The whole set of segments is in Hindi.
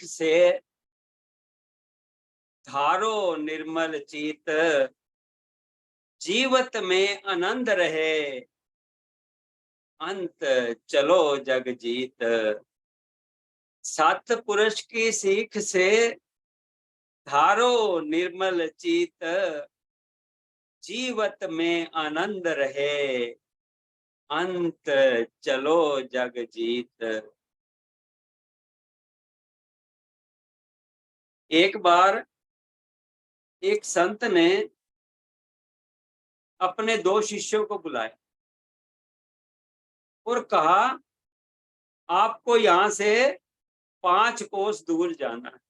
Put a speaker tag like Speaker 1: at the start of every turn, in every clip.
Speaker 1: से धारो निर्मल चीत, जीवत में आनंद रहे, अंत चलो जग जीत। सतपुरुष की सीख से धारो निर्मल चीत, जीवत में आनंद रहे, अंत चलो जग जीत। एक बार एक संत ने अपने 2 शिष्यों को बुलाया और कहा, आपको यहां से 5 कोस दूर जाना है।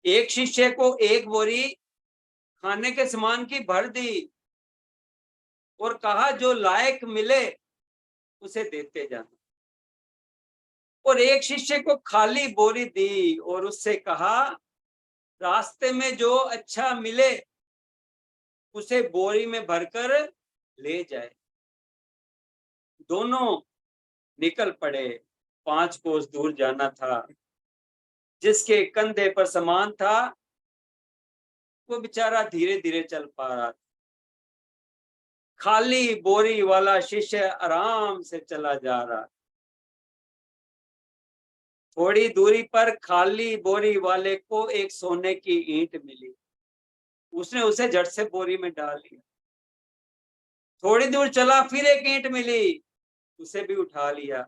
Speaker 1: एक शिष्य को 1 बोरी खाने के सामान की भर दी और कहा, जो लायक मिले उसे देते जाना। और एक शिष्य को खाली बोरी दी और उससे कहा, रास्ते में जो अच्छा मिले उसे बोरी में भरकर ले जाए। दोनों निकल पड़े। 5 कोस दूर जाना था। जिसके कंधे पर सामान था वो बेचारा धीरे धीरे चल पा रहा था। खाली बोरी वाला शिष्य आराम से चला जा रहा। थोड़ी दूरी पर खाली बोरी वाले को एक सोने की ईंट मिली। उसने उसे झट से बोरी में डाल लिया। थोड़ी दूर चला, फिर एक ईंट मिली, उसे भी उठा लिया।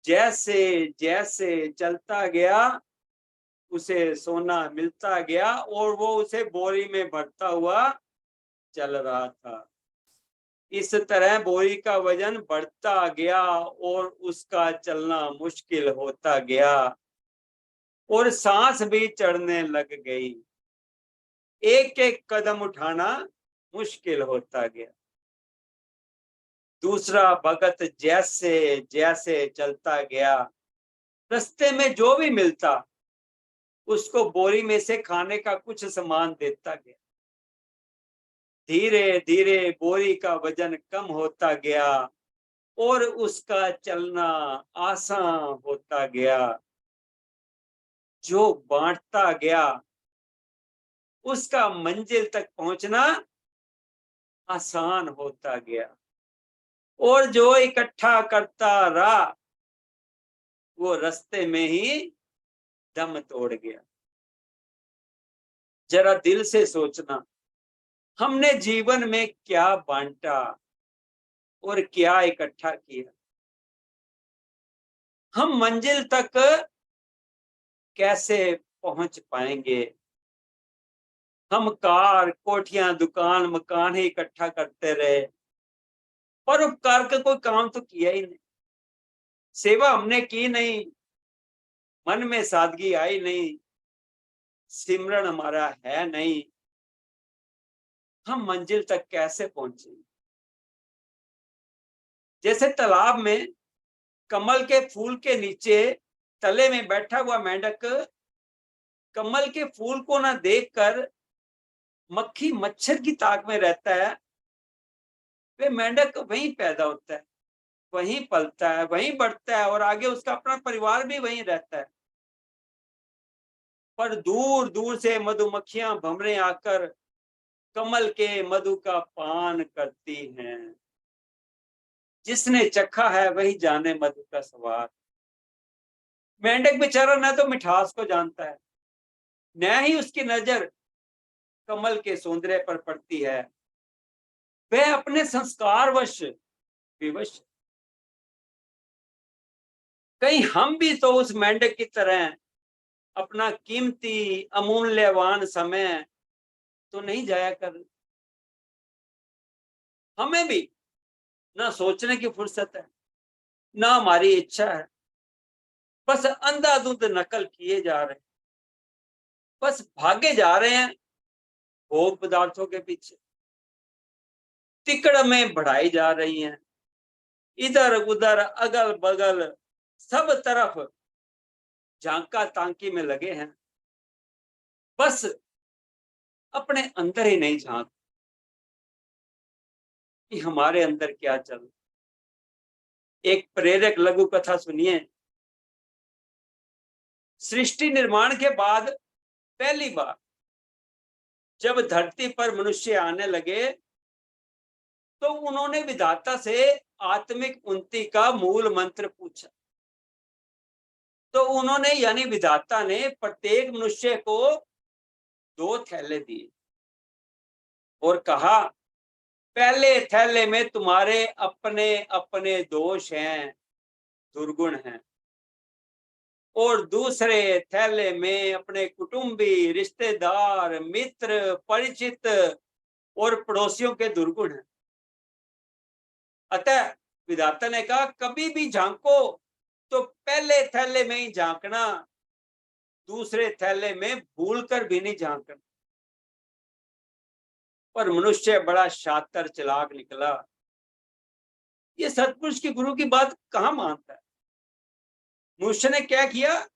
Speaker 1: जैसे जैसे चलता गया उसे सोना मिलता गया और वो उसे बोरी में भरता हुआ चल रहा था। इस तरह बोरी का वजन बढ़ता गया और उसका चलना मुश्किल होता गया और सांस भी चढ़ने लग गई। एक एक कदम उठाना मुश्किल होता गया। दूसरा भगत जैसे जैसे चलता गया, रास्ते में जो भी मिलता उसको बोरी में से खाने का कुछ सामान देता गया। धीरे धीरे बोरी का वजन कम होता गया और उसका चलना आसान होता गया। जो बांटता गया उसका मंजिल तक पहुंचना आसान होता गया और जो इकट्ठा करता रहा वो रास्ते में ही दम तोड़ गया। जरा दिल से सोचना, हमने जीवन में क्या बांटा और क्या इकट्ठा किया। हम मंजिल तक कैसे पहुंच पाएंगे। हम कार, कोठियां, दुकान, मकान ही इकट्ठा करते रहे, पर उपकार का कोई काम तो किया ही नहीं। सेवा हमने की नहीं, मन में सादगी आई नहीं, सिमरन हमारा है नहीं। हम मंजिल तक कैसे पहुंचे। जैसे तालाब में कमल के फूल के नीचे तले में बैठा हुआ मेंढक कमल के फूल को ना देखकर मक्खी मच्छर की ताक में रहता है। वे मेंढक वहीं पैदा होता है, वहीं पलता है, वहीं बढ़ता है और आगे उसका अपना परिवार भी वहीं रहता है। पर दूर दूर से मधुमक्खियां भंवरे आकर कमल के मधु का पान करती हैं। जिसने चखा है वही जाने मधु का स्वाद। मेंढक बेचारा न तो मिठास को जानता है, न ही उसकी नजर कमल के सौंदर्य पर पड़ती है। वह अपने संस्कारवश विवश। कहीं हम भी तो उस मेंढक की तरह अपना कीमती अमूल्यवान समय तो नहीं जाया कर। हमें भी ना सोचने की फुर्सत है, ना हमारी इच्छा है। बस अंधाधुंध नकल किए जा रहे हैं, बस भागे जा रहे हैं भोग पदार्थों के पीछे। तिकड़ में बढ़ाई जा रही हैं, इधर उधर अगल बगल सब तरफ झांका तांकी में लगे हैं। बस अपने अंदर ही नहीं झांक कि हमारे अंदर क्या चल। एक प्रेरक लघु कथा सुनिए। सृष्टि निर्माण के बाद पहली बार जब धरती पर मनुष्य आने लगे तो उन्होंने विधाता से आत्मिक उन्नति का मूल मंत्र पूछा। तो उन्होंने यानी विधाता ने प्रत्येक मनुष्य को 2 थैले दिए और कहा, पहले थैले में तुम्हारे अपने अपने दोष हैं, दुर्गुण हैं, और दूसरे थैले में अपने कुटुंबी, रिश्तेदार, मित्र, परिचित और पड़ोसियों के दुर्गुण हैं। अतः विधाता ने कहा, कभी भी झांको तो पहले थैले में ही झांकना, दूसरे थैले में भूलकर भी नहीं झांकना। पर मनुष्य बड़ा शातिर चालाक निकला, ये सतपुरुष की गुरु की बात कहां मानता है। मनुष्य ने क्या किया,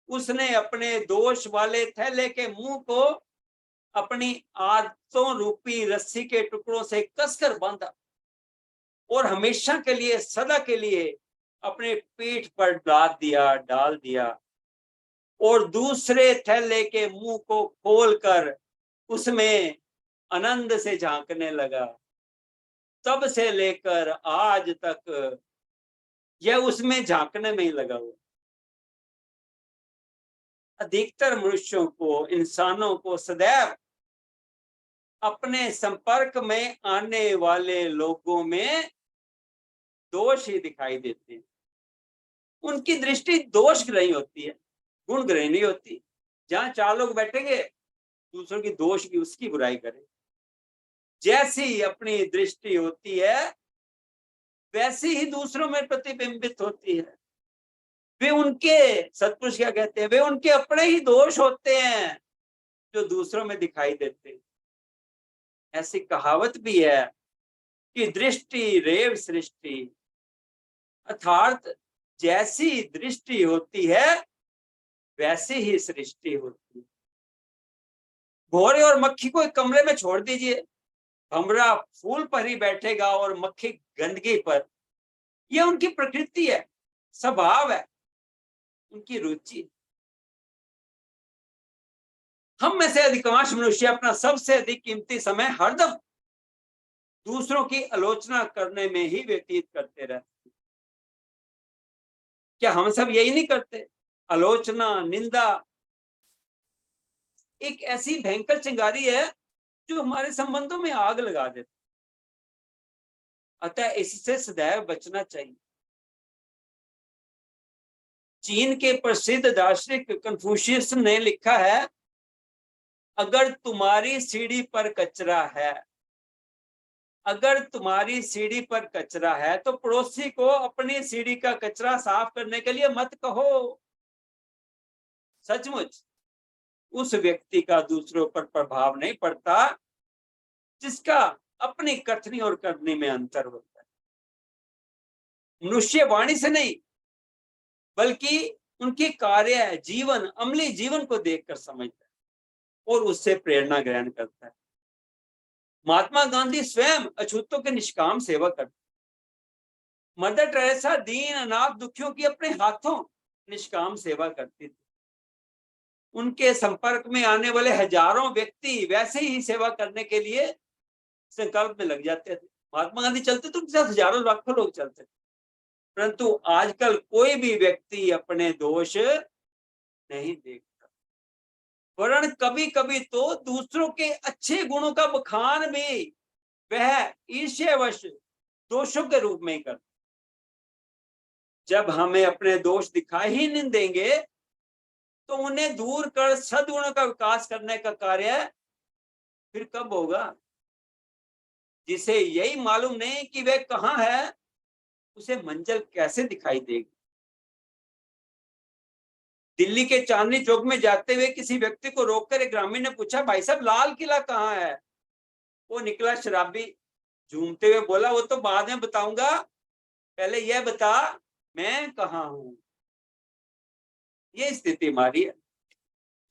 Speaker 1: उसने अपने दोष वाले थैले के मुंह को अपनी आदतों रूपी रस्सी के टुकड़ों से कसकर बांधा और हमेशा के लिए, सदा के लिए अपने पीठ पर डाल दिया और दूसरे थैले के मुंह को खोलकर उसमें आनंद से झांकने लगा। तब से लेकर आज तक यह उसमें झांकने में ही लगा हुआ। अधिकतर मनुष्यों को, इंसानों को सदैव अपने संपर्क में आने वाले लोगों में दोष ही दिखाई देते हैं। उनकी दृष्टि दोष ग्रही होती है, गुण ग्रही नहीं होती। जहां 4 लोग बैठेंगे, दूसरों की दोष की, उसकी बुराई करें। जैसी अपनी दृष्टि होती है वैसी ही दूसरों में प्रतिबिंबित होती है। वे उनके, सतपुरुष क्या कहते हैं, वे उनके अपने ही दोष होते हैं जो दूसरों में दिखाई देते हैं। ऐसी कहावत भी है कि दृष्टि रेव सृष्टि, अर्थात जैसी दृष्टि होती है वैसी ही सृष्टि होती है। भौरे और मक्खी को एक कमरे में छोड़ दीजिए, भंवरा फूल पर ही बैठेगा और मक्खी गंदगी पर। यह उनकी प्रकृति है, स्वभाव है, उनकी रुचि। हम में से अधिकांश मनुष्य अपना सबसे अधिक कीमती समय हरदम दूसरों की आलोचना करने में ही व्यतीत करते रहते। क्या हम सब यही नहीं करते? आलोचना, निंदा एक ऐसी भयंकर चिंगारी है जो हमारे संबंधों में आग लगा देती। अतः इससे सदैव बचना चाहिए। चीन के प्रसिद्ध दार्शनिक कन्फ्यूशियस ने लिखा है, अगर तुम्हारी सीढ़ी पर कचरा है, अगर तुम्हारी सीढ़ी पर कचरा है तो पड़ोसी को अपनी सीढ़ी का कचरा साफ करने के लिए मत कहो। सचमुच उस व्यक्ति का दूसरों पर प्रभाव नहीं पड़ता जिसका अपनी कथनी और करनी में अंतर होता है। मनुष्य वाणी से नहीं बल्कि उनके कार्य, जीवन, अमली जीवन को देखकर समझता है और उससे प्रेरणा ग्रहण करता है। महात्मा गांधी स्वयं अछूतों के निष्काम सेवा करते। मदर टेरेसा दीन अनाथ दुखियों की अपने हाथों निष्काम सेवा करती थी। उनके संपर्क में आने वाले हजारों व्यक्ति वैसे ही सेवा करने के लिए संकल्प में लग जाते थे। महात्मा गांधी चलते तो उनके साथ हजारों लाखों लोग चलते थे। परंतु आजकल कोई भी व्यक्ति अपने दोष नहीं देखता, वरन कभी कभी तो दूसरों के अच्छे गुणों का बखान भी वह ईर्ष्यावश दोषों के रूप में ही करता। जब हमें अपने दोष दिखाई ही नहीं देंगे तो उन्हें दूर कर सद्गुणों का विकास करने का कार्य फिर कब होगा? जिसे यही मालूम नहीं कि वह कहां है, उसे मंजिल कैसे दिखाई देगी? दिल्ली के चांदनी चौक में जाते हुए किसी व्यक्ति को रोककर एक ग्रामीण ने पूछा, भाई साहब लाल किला कहाँ है? वो निकला शराबी, झूमते हुए बोला, वो तो बाद में बताऊंगा, पहले यह बता मैं कहाँ हूं। ये स्थिति हमारी है।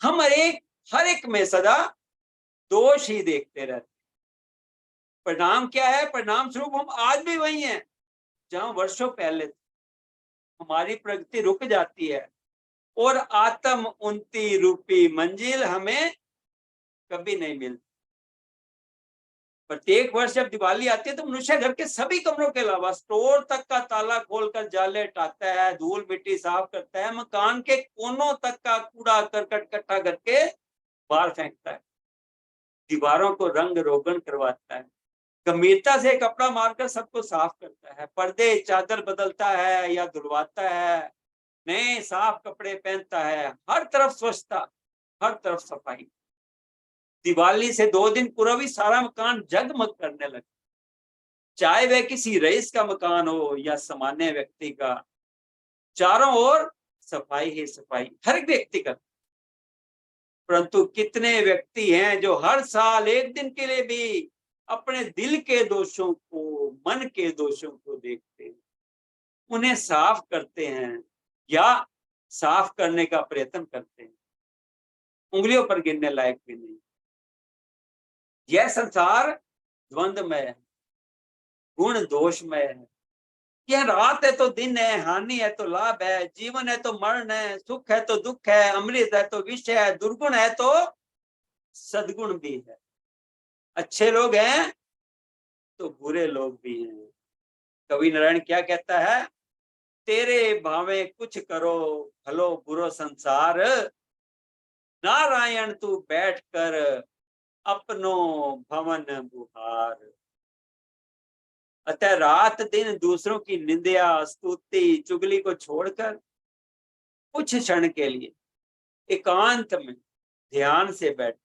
Speaker 1: हम हर एक में सदा दोष ही देखते रहते। परिणाम क्या है? परिणाम स्वरूप हम आज भी वही हैं जहां वर्षों पहले थे। हमारी प्रगति रुक जाती है और आत्म उन्नति रूपी मंजिल हमें कभी नहीं मिलती। प्रत्येक वर्ष जब दिवाली आती है तो मनुष्य घर के सभी कमरों के अलावा स्टोर तक का ताला खोलकर जाले हटाता है, धूल मिट्टी साफ करता है, मकान के कोनों तक का कूड़ा करकट इकट्ठा करके बाहर फेंकता है, दीवारों को रंग रोगन करवाता है, गंभीरता से कपड़ा मारकर सबको साफ करता है, पर्दे चादर बदलता है या धुलवाता है, नए साफ कपड़े पहनता है, हर तरफ स्वच्छता, हर तरफ सफाई। दिवाली से 2 दिन पूर्व ही सारा मकान जगमग करने लगा, चाहे वह किसी रईस का मकान हो या सामान्य व्यक्ति का, चारों ओर सफाई ही सफाई, हर एक व्यक्ति का। परंतु कितने व्यक्ति हैं जो हर साल एक दिन के लिए भी अपने दिल के दोषों को, मन के दोषों को देखते हैं, उन्हें साफ करते हैं या साफ करने का प्रयत्न करते हैं, उंगलियों पर गिनने लायक भी नहीं। यह संसार द्वंद्वमय है, गुण दोषमय है। यह रात है तो दिन है, हानि है तो लाभ है, जीवन है तो मरण है, सुख है तो दुख है, अमृत है तो विष है, दुर्गुण है तो सद्गुण भी है, अच्छे लोग हैं तो बुरे लोग भी हैं। कवि नारायण क्या कहता है? तेरे भावे कुछ करो भलो बुरो संसार, नारायण तू बैठ कर अपनो भवन बुहार। अतः रात दिन दूसरों की निंदा स्तुति चुगली को छोड़कर कुछ क्षण के लिए एकांत में ध्यान से बैठ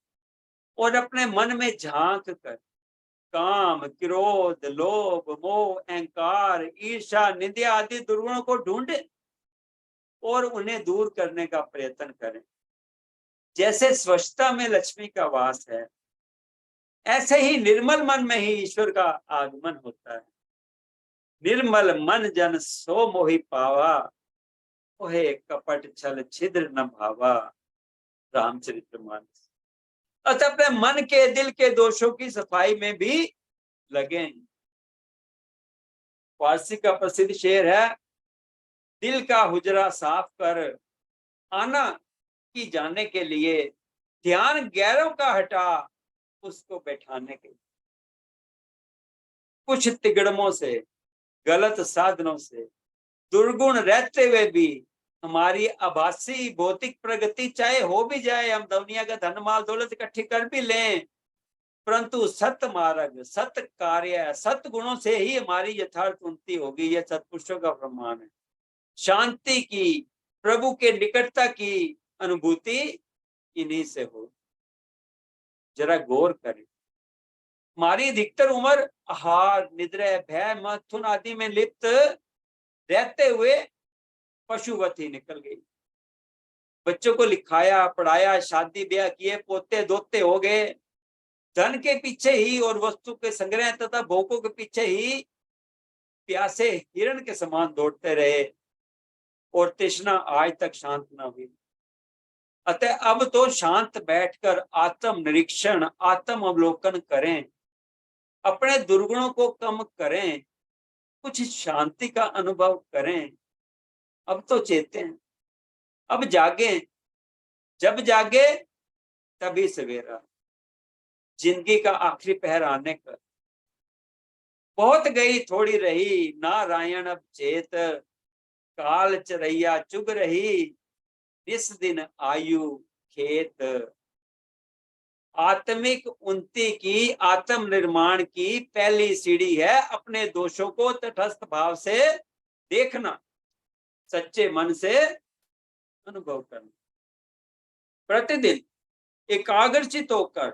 Speaker 1: और अपने मन में झांक कर काम, क्रोध, लोभ, मोह, अहंकार, ईर्ष्या, निंदा आदि दुर्गुणों को ढूंढे और उन्हें दूर करने का प्रयत्न करें। जैसे स्वच्छता में लक्ष्मी का वास है, ऐसे ही निर्मल मन में ही ईश्वर का आगमन होता है। निर्मल मन जन सो मोहि पावा, ओहे कपट छल छिद्र न भावा। रामचरितमानस। अतः अपने मन के दिल के दोषों की सफाई में भी लगे। फारसी का प्रसिद्ध शेर है, दिल का हुजरा साफ कर आना की जाने के लिए, ध्यान गैरों का हटा उसको बैठाने के लिए। कुछ तिगड़मों से, गलत साधनों से, दुर्गुण रहते हुए भी हमारी आभासी भौतिक प्रगति चाहे हो भी जाए, हम दुनिया का धन माल दौलत इकट्ठी कर भी लें, परंतु सत मार्ग, सत कार्य, सत गुणों से ही हमारी यथार्थ उन्नति होगी। यह सत्पुरुषों का प्रमाण है। शांति की, प्रभु के निकटता की अनुभूति इन्हीं से हो। जरा गौर करें, हमारी अधिकतर उम्र आहार, निद्रा, भय, मथुन आदि में लिप्त रहते हुए पशुवत ही निकल गई। बच्चों को लिखाया, पढ़ाया, शादी ब्याह किए, पोते दोते हो गए, धन के पीछे ही और वस्तु के संग्रह तथा भोगों के पीछे ही प्यासे हिरण के समान दौड़ते रहे और तृष्णा आज तक शांत न हुई। अतः अब तो शांत बैठकर आत्म निरीक्षण, आत्म अवलोकन करें, अपने दुर्गुणों को कम करें, कुछ शांति का अनुभव करें। अब तो चेतें, अब जागे, जब जागे तभी सवेरा। जिंदगी का आखिरी पहर आने का, बहुत गई थोड़ी रही, नारायण अब चेत, काल चरैया चुग रही, इस दिन आयु खेत। आत्मिक उन्नति की, आत्म निर्माण की पहली सीढ़ी है अपने दोषों को तटस्थ भाव से देखना, सच्चे मन से अनुभव करना। प्रतिदिन एकाग्रचित होकर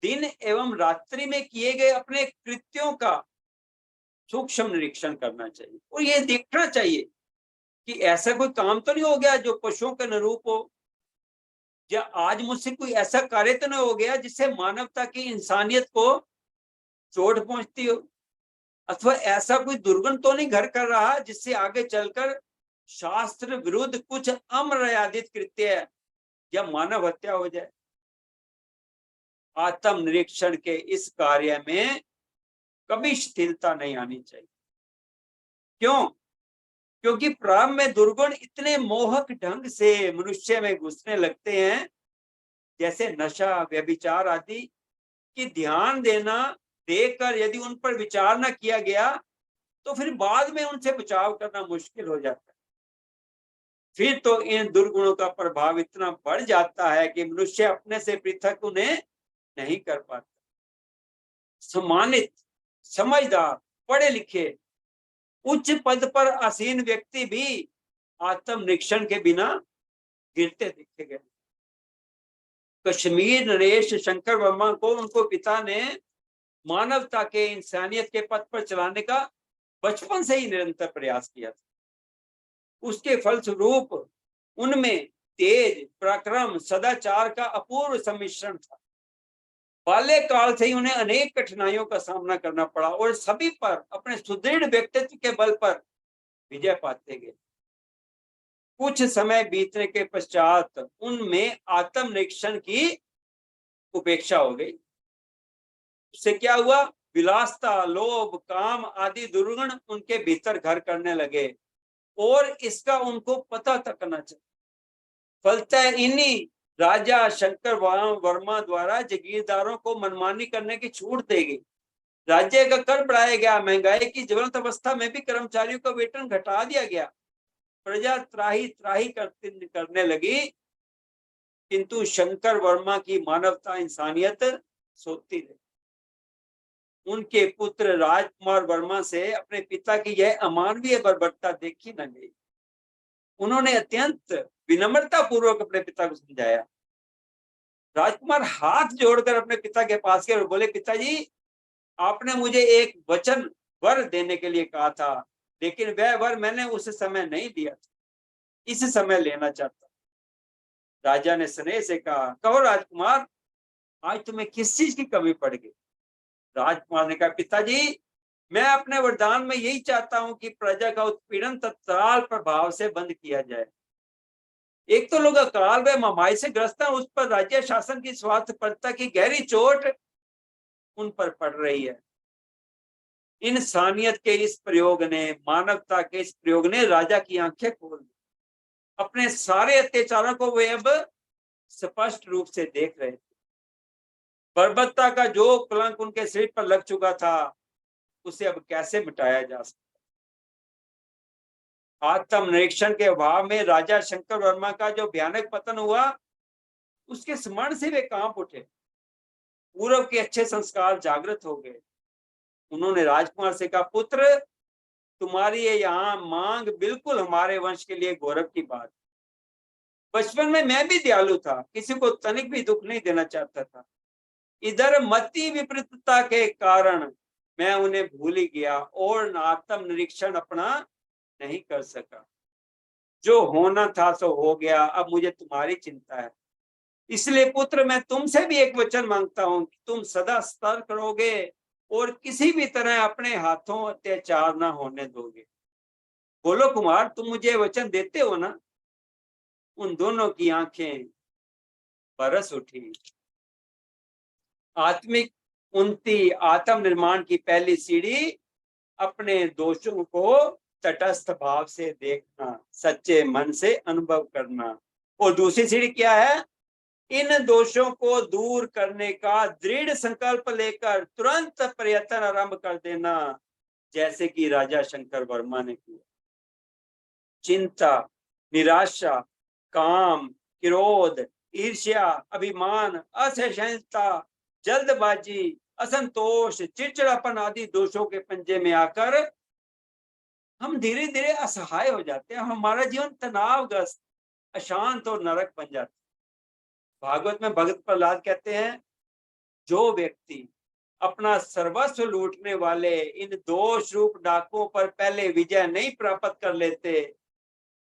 Speaker 1: दिन एवं रात्रि में किए गए अपने कृत्यों का सूक्ष्म निरीक्षण करना चाहिए और यह देखना चाहिए कि ऐसा कोई काम तो नहीं हो गया जो पशुओं के अनुरूप हो, या आज मुझसे कोई ऐसा कार्य तो नहीं हो गया जिससे मानवता की, इंसानियत को चोट पहुंचती हो, अथवा ऐसा कोई दुर्गुण तो नहीं घर कर रहा जिससे आगे चलकर शास्त्र विरुद्ध कुछ अमर्यादित कृत्य या मानव हत्या हो जाए। आत्म निरीक्षण के इस कार्य में कभी शिथिलता नहीं आनी चाहिए। क्यों? क्योंकि प्रारंभ में दुर्गुण इतने मोहक ढंग से मनुष्य में घुसने लगते हैं, जैसे नशा, व्यभिचार आदि, कि ध्यान देना देकर यदि उन पर विचार न किया गया तो फिर बाद में उनसे बचाव करना मुश्किल हो जाता है। फिर तो इन दुर्गुणों का प्रभाव इतना बढ़ जाता है कि मनुष्य अपने से पृथक उन्हें नहीं कर पाता। सम्मानित, समझदार, पढ़े लिखे, उच्च पद पर आसीन व्यक्ति भी आत्मनिरीक्षण के बिना गिरते देखे गए। कश्मीर नरेश शंकर वर्मा को उनको पिता ने मानवता के, इंसानियत के पथ पर चलाने का बचपन से ही निरंतर प्रयास किया था। उसके फलस्वरूप उनमें तेज, पराक्रम, सदाचार का अपूर्व सम्मिश्रण था। बाल्यकाल से ही उन्हें अनेक कठिनाइयों का सामना करना पड़ा और सभी पर अपने सुदृढ़ व्यक्तित्व के बल पर विजय पाते गए। कुछ समय बीतने के पश्चात उनमें आत्मनिरीक्षण की उपेक्षा हो गई। उससे क्या हुआ? विलासता, लोभ, काम आदि दुर्गुण उनके भीतर घर करने लगे और इसका उनको पता तक न चला। फलतः इन्हीं राजा शंकर वर्मा द्वारा जागीरदारों को मनमानी करने की छूट दी गई। राज्य का कर बढ़ाया गया। महंगाई की ज्वलंत अवस्था में भी कर्मचारियों का वेतन घटा दिया गया। प्रजा त्राही त्राही करने लगी, किंतु शंकर वर्मा की मानवता, इंसानियत सोती रही। उनके पुत्र राजकुमार वर्मा से अपने पिता की यह अमानवीय बर्बरता देखी न गई। उन्होंने अत्यंत विनम्रता पूर्वक अपने पिता को समझाया। राजकुमार हाथ जोड़कर अपने पिता के पास गए और बोले, पिताजी, आपने मुझे एक वचन वर देने के लिए कहा था, लेकिन वह वर मैंने उस समय नहीं दिया था, इस समय लेना चाहता। राजा ने स्नेह से कहा, कहो राजकुमार, आज तुम्हें किस चीज की कमी पड़ गई? राजकुमार ने कहा, पिताजी, मैं अपने वरदान में यही चाहता हूं कि प्रजा का उत्पीड़न तत्काल प्रभाव से बंद किया जाए। एक तो लोग अकाल व महामारी से ग्रस्त हैं, उस पर राज्य शासन की स्वार्थपरता की गहरी चोट उन पर पड़ रही है। इंसानियत के इस प्रयोग ने, मानवता के इस प्रयोग ने राजा की आंखें खोल दी। अपने सारे अत्याचारों को वे अब स्पष्ट रूप से देख रहे थे। बर्बरता का जो कलंक उनके सिर पर लग चुका था, उसे अब कैसे मिटाया जा सकता? आत्मनिरीक्षण के अभाव में राजा शंकर वर्मा का जो भयानक पतन हुआ, उसके स्मरण से वे कांप उठे। पूर्व के अच्छे संस्कार जागृत हो गए। उन्होंने राजकुमार से कहा, पुत्र, तुम्हारी ये यहाँ मांग बिल्कुल हमारे वंश के लिए गौरव की बात। बचपन में मैं भी दयालु था, किसी को तनिक भी दुख नहीं देना चाहता था। इधर मति विपरीतता के कारण मैं उन्हें भूल ही गया और आत्मनिरीक्षण अपना नहीं कर सका। जो होना था सो हो गया, अब मुझे तुम्हारी चिंता है। इसलिए पुत्र, मैं तुमसे भी एक वचन मांगता हूं कि तुम सदा सतर्क रहोगे और किसी भी तरह अपने हाथों अत्याचार ना होने दोगे। बोलो कुमार, तुम मुझे वचन देते हो ना? उन दोनों की आंखें बरस उठी। आत्मिक उन्नति, आत्म निर्माण की पहली सीढ़ी अपने दोषों को तटस्थ भाव से देखना, सच्चे मन से अनुभव करना। और दूसरी सीढ़ी क्या है? इन दोषों को दूर करने का दृढ़ संकल्प लेकर तुरंत प्रयत्न आरंभ कर देना, जैसे कि राजा शंकर वर्मा ने किया। चिंता, निराशा, काम, क्रोध, ईर्ष्या, अभिमान, असहिष्णुता, जल्दबाजी, असंतोष, चिड़चिड़ापन आदि दोषों के पंजे में आकर हम धीरे धीरे असहाय हो जाते हैं। हमारा जीवन तनावग्रस्त, अशांत और नरक बन जाता है। भागवत में भगत प्रहलाद कहते हैं, जो व्यक्ति अपना सर्वस्व लूटने वाले इन दोष रूप डाकुओं पर पहले विजय नहीं प्राप्त कर लेते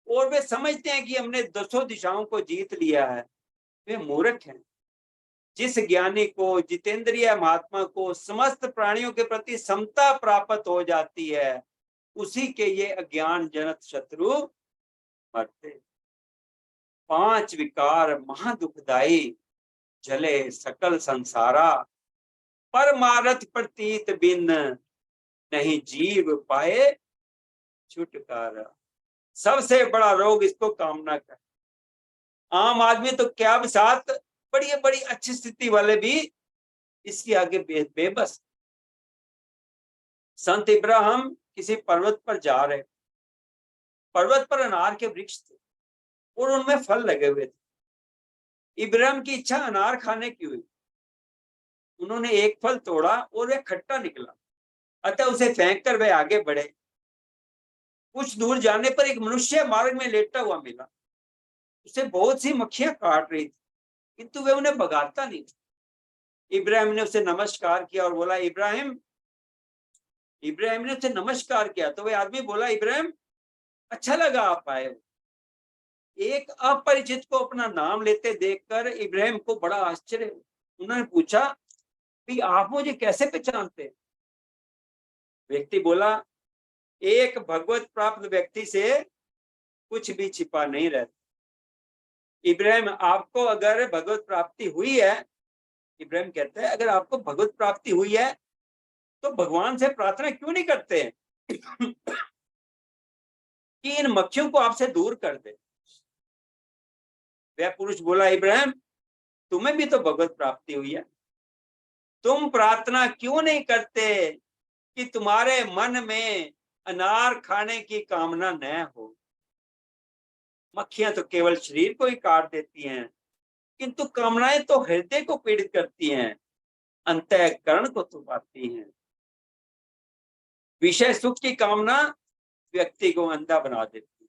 Speaker 1: और वे समझते हैं कि हमने दसों दिशाओं को जीत लिया है, वे मूर्ख हैं। जिस ज्ञानी को, जितेंद्रिय महात्मा को समस्त प्राणियों के प्रति समता प्राप्त हो जाती है, उसी के ये अज्ञान जनत शत्रु मरते। 5 विकार महादुखदाई, जले सकल संसारा, परमारथ प्रतीत बिन नहीं जीव पाए छुटकारा। सबसे बड़ा रोग इसको कामना का। आम आदमी तो क्या साथ बड़ी बड़ी अच्छी स्थिति वाले भी इसके आगे बेबस। संत इब्राहिम किसी पर्वत पर जा रहे, पर्वत पर अनार के वृक्ष थे और उनमें फल लगे हुए थे। इब्राहिम की इच्छा अनार खाने की हुई। उन्होंने एक फल तोड़ा और वह खट्टा निकला, अतः उसे फेंक कर वे आगे बढ़े। कुछ दूर जाने पर एक मनुष्य मार्ग में लेटा हुआ मिला। उसे बहुत सी मक्खियां काट रही थी, किंतु वे उन्हें भगाता नहीं था। इब्राहिम ने उसे नमस्कार किया और बोला, इब्राहिम ने उसे नमस्कार किया तो वह आदमी बोला, इब्राहिम, अच्छा लगा आप आए हो। एक अपरिचित को अपना नाम लेते देखकर इब्राहिम को बड़ा आश्चर्य हुआ। उन्होंने पूछा कि आप मुझे कैसे पहचानते? व्यक्ति बोला, एक भगवत प्राप्त व्यक्ति से कुछ भी छिपा नहीं रहता। इब्राहिम, आपको अगर भगवत प्राप्ति हुई है, इब्राहिम कहते हैं, अगर आपको भगवत प्राप्ति हुई है तो भगवान से प्रार्थना क्यों नहीं करते कि इन मक्खियों को आपसे दूर कर दे? वह पुरुष बोला, इब्राहिम, तुम्हें भी तो भगवत प्राप्ति हुई है, तुम प्रार्थना क्यों नहीं करते कि तुम्हारे मन में अनार खाने की कामना न हो? मक्खियां तो केवल शरीर को ही काट देती हैं, किंतु कामनाएं तो हृदय को पीड़ित करती हैं, अंतःकरण को तुपाती हैं। विषय सुख की कामना व्यक्ति को अंधा बना देती है।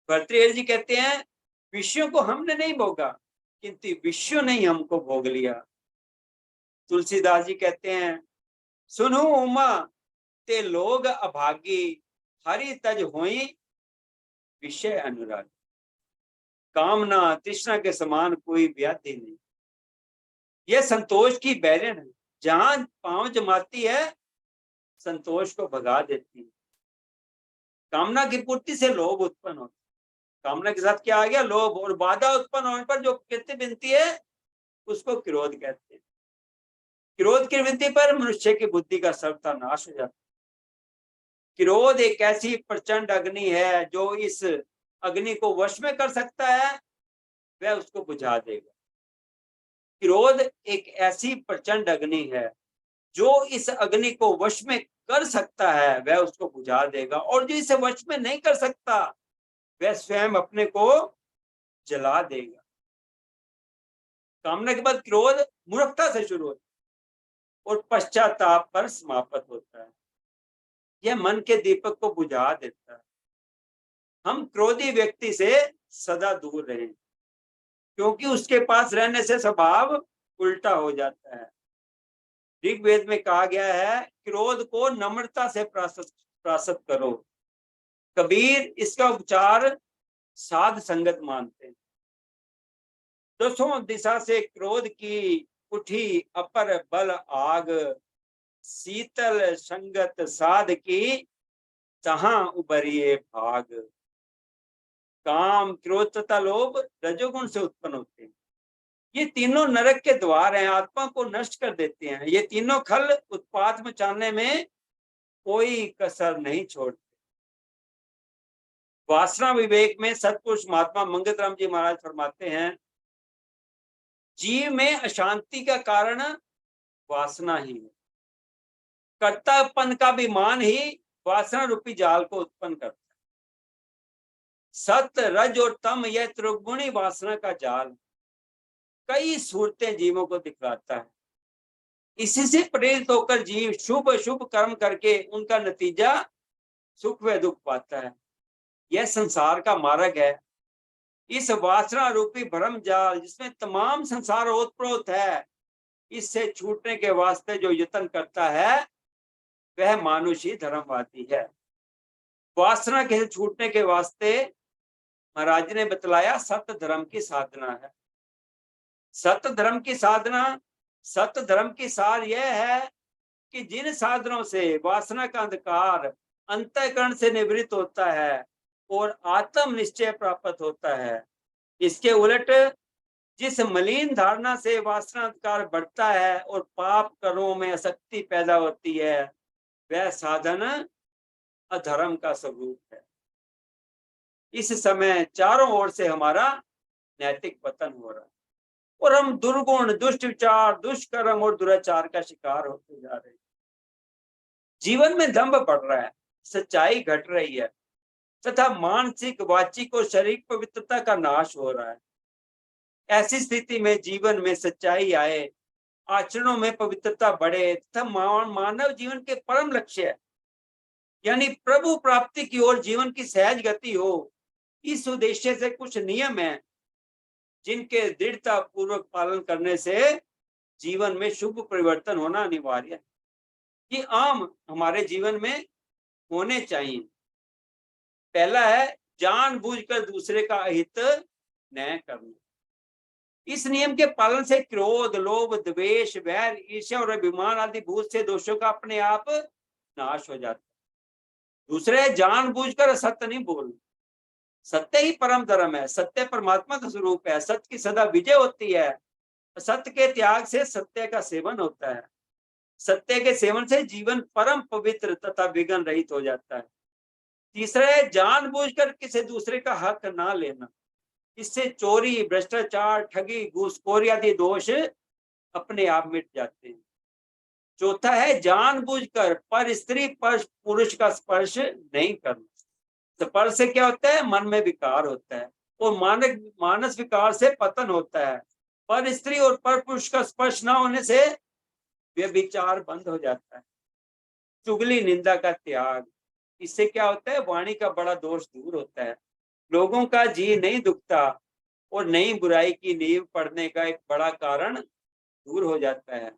Speaker 1: भर्तृहरि जी कहते हैं, विषयों को हमने नहीं भोगा, किंतु विश्व ने ही हमको भोग लिया। तुलसीदास जी कहते हैं, सुनो उमा ते लोग अभागी, हरि तज होई विषय अनुराग। कामना तृष्णा के समान कोई व्याधि नहीं, यह संतोष की बैरन है। जहां पांव जमाती है, संतोष को भगा देती है। कामना की पूर्ति से लोभ उत्पन्न होता है। कामना के साथ क्या आ गया? लोभ। और बाधा उत्पन्न होने पर जो कृत्य बनती है उसको क्रोध कहते हैं। क्रोध की वृद्धि पर मनुष्य की बुद्धि का सर्वथा नाश हो जाता है। क्रोध एक ऐसी प्रचंड अग्नि है, जो इस अग्नि को वश में कर सकता है, वह उसको बुझा देगा। क्रोध एक ऐसी प्रचंड अग्नि है, जो इस अग्नि को वश में कर सकता है, वह उसको बुझा देगा। और जो इसे वश में नहीं कर सकता, वह स्वयं अपने को जला देगा। कामना के बाद क्रोध मूर्खता से शुरू होता है और पश्चाताप पर समाप्त होता है। यह मन के दीपक को बुझा देता है। हम क्रोधी व्यक्ति से सदा दूर रहें, क्योंकि उसके पास रहने से स्वभाव उल्टा हो जाता है। ऋग्वेद में कहा गया है, क्रोध को नम्रता से प्रायश्चित करो। कबीर इसका उपचार साध संगत मानते हैं। दसों दिशा से क्रोध की उठी अपर बल आग, शीतल संगत साध की जहां उबरिए भाग। काम, क्रोध तथा लोभ रजोगुण से उत्पन्न होते हैं। ये तीनों नरक के द्वार हैं, आत्मा को नष्ट कर देते हैं। ये तीनों खल उत्पात मचाने में कोई कसर नहीं छोड़ते। वासना विवेक में सतपुरुष महात्मा मंगत राम जी महाराज फरमाते हैं, जीव में अशांति का कारण वासना ही है। कर्तापन का विमान ही वासना रूपी जाल को उत्पन्न करता है। सत्य, रज और तम, यह त्रिगुणी वासना का जाल कई सूरतें जीवों को दिखलाता है। इसी से प्रेरित होकर जीव शुभ शुभ कर्म करके उनका नतीजा सुख व दुख पाता है। यह संसार का मार्ग है। इस वासना रूपी भ्रम जाल जिसमें तमाम संसार ओतप्रोत है, इससे छूटने के वास्ते जो यत्न करता है, वह मानुषी धर्मवादी है। वासना के छूटने के वास्ते महाराज ने बतलाया सत्य धर्म की साधना है। सत्य धर्म की साधना, सत्य धर्म की सार यह है कि जिन साधनों से वासना का अंधकार अंतःकरण से निवृत्त होता है और आत्म निश्चय प्राप्त होता है, इसके उलट जिस मलिन धारणा से वासना अंधकार बढ़ता है और पाप कर्मों में आसक्ति पैदा होती है, वह साधन अधर्म का स्वरूप है। इस समय चारों ओर से हमारा नैतिक पतन हो रहा है और हम दुर्गुण, दुष्ट विचार, दुष्कर्म और दुराचार का शिकार होते जा रहे हैं। जीवन में दंभ बढ़ रहा है, सच्चाई घट रही है तथा मानसिक, वाचिक और शारीरिक पवित्रता का नाश हो रहा है। ऐसी स्थिति में जीवन में सच्चाई आए, आचरणों में पवित्रता बढ़े तथा मानव जीवन के परम लक्ष्य है, यानी प्रभु प्राप्ति की ओर जीवन की सहज गति हो। इस उद्देश्य से कुछ नियम हैं जिनके दृढ़ता पूर्वक पालन करने से जीवन में शुभ परिवर्तन होना अनिवार्य है। ये आम हमारे जीवन में होने चाहिए। पहला है जानबूझकर दूसरे का अहित न करना। इस नियम के पालन से क्रोध, लोभ, द्वेष, वैर, ईर्ष्या और अभिमान आदि बहुत से दोषों का अपने आप नाश हो जाता है। दूसरे, जानबूझकर असत्य नहीं बोलना। सत्य ही परम धर्म है, सत्य परमात्मा का स्वरूप है, सत्य की सदा विजय होती है। सत्य के त्याग से सत्य का सेवन होता है। सत्य के सेवन से जीवन परम पवित्र तथा विघ्न रहित हो जाता है। तीसरा है जानबूझकर किसी दूसरे का हक ना लेना। इससे चोरी, भ्रष्टाचार, ठगी, घूसखोरी आदि दोष अपने आप मिट जाते हैं। चौथा है जानबूझकर पर स्त्री पर पुरुष का स्पर्श नहीं करना। स्पर्श से क्या होता है? मन में विकार होता है और मानस विकार से पतन होता है। पर स्त्री और पर पुरुष का स्पर्श ना होने से व्यभिचार बंद हो जाता है। चुगली, निंदा का त्याग, इससे क्या होता है? वाणी का बड़ा दोष दूर होता है। लोगों का जी नहीं दुखता और नई बुराई की नींव पड़ने का एक बड़ा कारण दूर हो जाता है।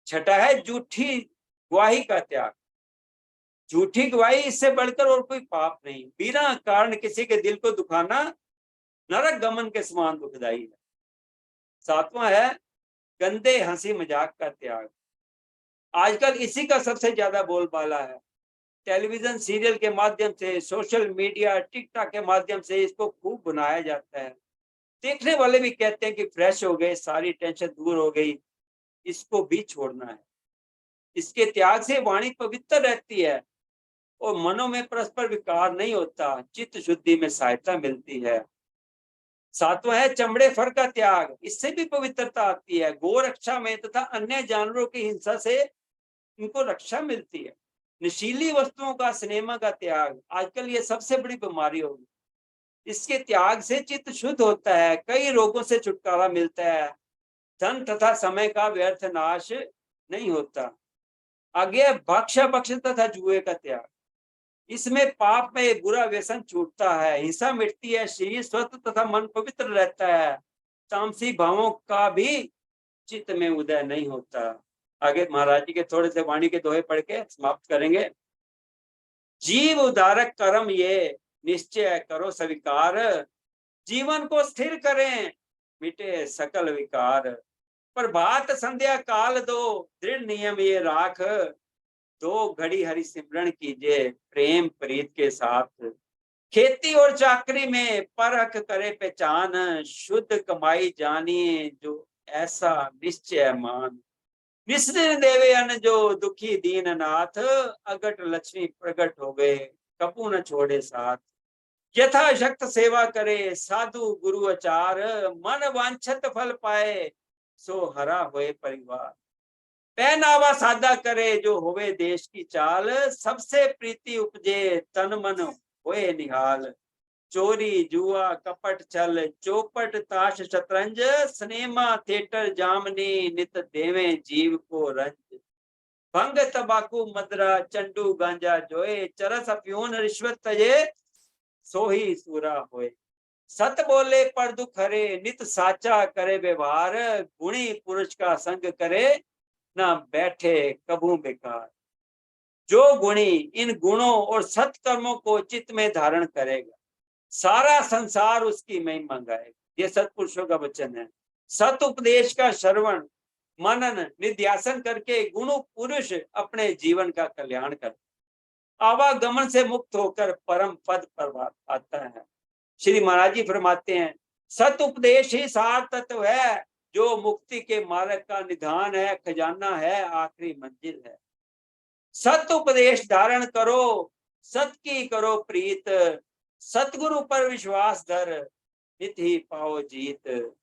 Speaker 1: छठा है झूठी गवाही का त्याग। झूठी गवाही, इससे बढ़कर और कोई पाप नहीं। बिना कारण किसी के दिल को दुखाना नरक गमन के समान दुखदाई है। सातवां है गंदे हंसी मजाक का त्याग। आजकल इसी का सबसे ज्यादा बोलबाला है। टेलीविजन सीरियल के माध्यम से, सोशल मीडिया, टिकटॉक के माध्यम से इसको खूब बनाया जाता है। देखने वाले भी कहते हैं कि फ्रेश हो गए, सारी टेंशन दूर हो गई। इसको भी छोड़ना है। इसके त्याग से वाणी पवित्र रहती है और मनों में परस्पर विकार नहीं होता, चित्त शुद्धि में सहायता मिलती है। सातवां है चमड़े फर का त्याग। इससे भी पवित्रता आती है। गो रक्षा में तथा अन्य जानवरों की हिंसा से इनको रक्षा मिलती है। नशीली वस्तुओं का, सिनेमा का त्याग, आजकल ये सबसे बड़ी बीमारी होगी। इसके त्याग से चित्त शुद्ध होता है, कई रोगों से छुटकारा मिलता है, धन तथा समय का व्यर्थ नाश नहीं होता। आगे भक्ष्य भक्ष तथा जुए का त्याग। इसमें पाप में बुरा व्यसन छूटता है, हिंसा मिटती है, शरीर स्वस्थ तथा मन पवित्र रहता है। तामसी भावों का भी चित्त में उदय नहीं होता। आगे महाराज जी के थोड़े से वाणी के दोहे पढ़ के समाप्त करेंगे। जीव उदारक कर्म ये निश्चय करो स्वीकार, जीवन को स्थिर करें मिटे सकल विकार। प्रभात संध्या काल दो दृढ़ नियम ये राख, दो घड़ी हरि सिमरन कीजिए प्रेम प्रीत के साथ। खेती और चाकरी में परख करे पहचान, शुद्ध कमाई जानिए जो ऐसा निश्चय मान। निस्सिर देवे अन जो दुखी दीन नाथ, अगट लक्ष्मी प्रगट हो गए कपू न छोड़े साथ। यथाशक्त सेवा करे साधु गुरु आचार, मन वांछित फल पाए सो हरा होए परिवार। पहनावा सादा करे जो होवे देश की चाल, सबसे प्रीति उपजे तन मन होए निहाल। चोरी, जुआ, कपट, छल, चौपट, ताश, शतरंज, सिनेमा, थिएटर, जामनी, नित देवे जीव को रंज। भंग, तबाकू, मदरा, चंडू, गांजा जोए, चरस, अफ्यून, रिश्वत तजे सोही सूरा होए। सत बोले पर दुख हरे, नित साचा करे व्यवहार। गुणी पुरुष का संग करे ना बैठे कभू बेकार। जो गुणी इन गुणों और सत्कर्मों को चित्त में धारण करेगा, सारा संसार उसकी महिमा गाएगा। ये सत्पुरुषों का वचन है। सत उपदेश का श्रवण, मनन, निध्यासन करके गुणु पुरुष अपने जीवन का कल्याण करता, आवागमन से मुक्त होकर परम पद पर आता है। श्री महाराज जी फरमाते हैं, सत उपदेश ही सार तत्व है, जो मुक्ति के मार्ग का निधान है, खजाना है, आखिरी मंजिल है। सत उपदेश धारण करो, सत की करो प्रीत, सतगुरु पर विश्वास धर, नित ही पाओ जीत।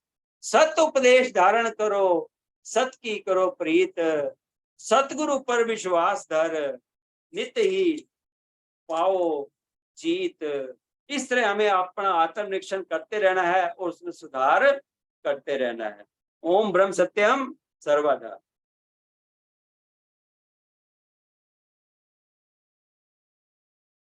Speaker 1: सत उपदेश धारण करो, सत की करो प्रीत। सतगुरु पर विश्वास धर, नित ही पाओ जीत। इस तरह हमें अपना आत्मनिरीक्षण करते रहना है और उसमें सुधार करते रहना है। ओम ब्रह्म सत्यम सर्वदा।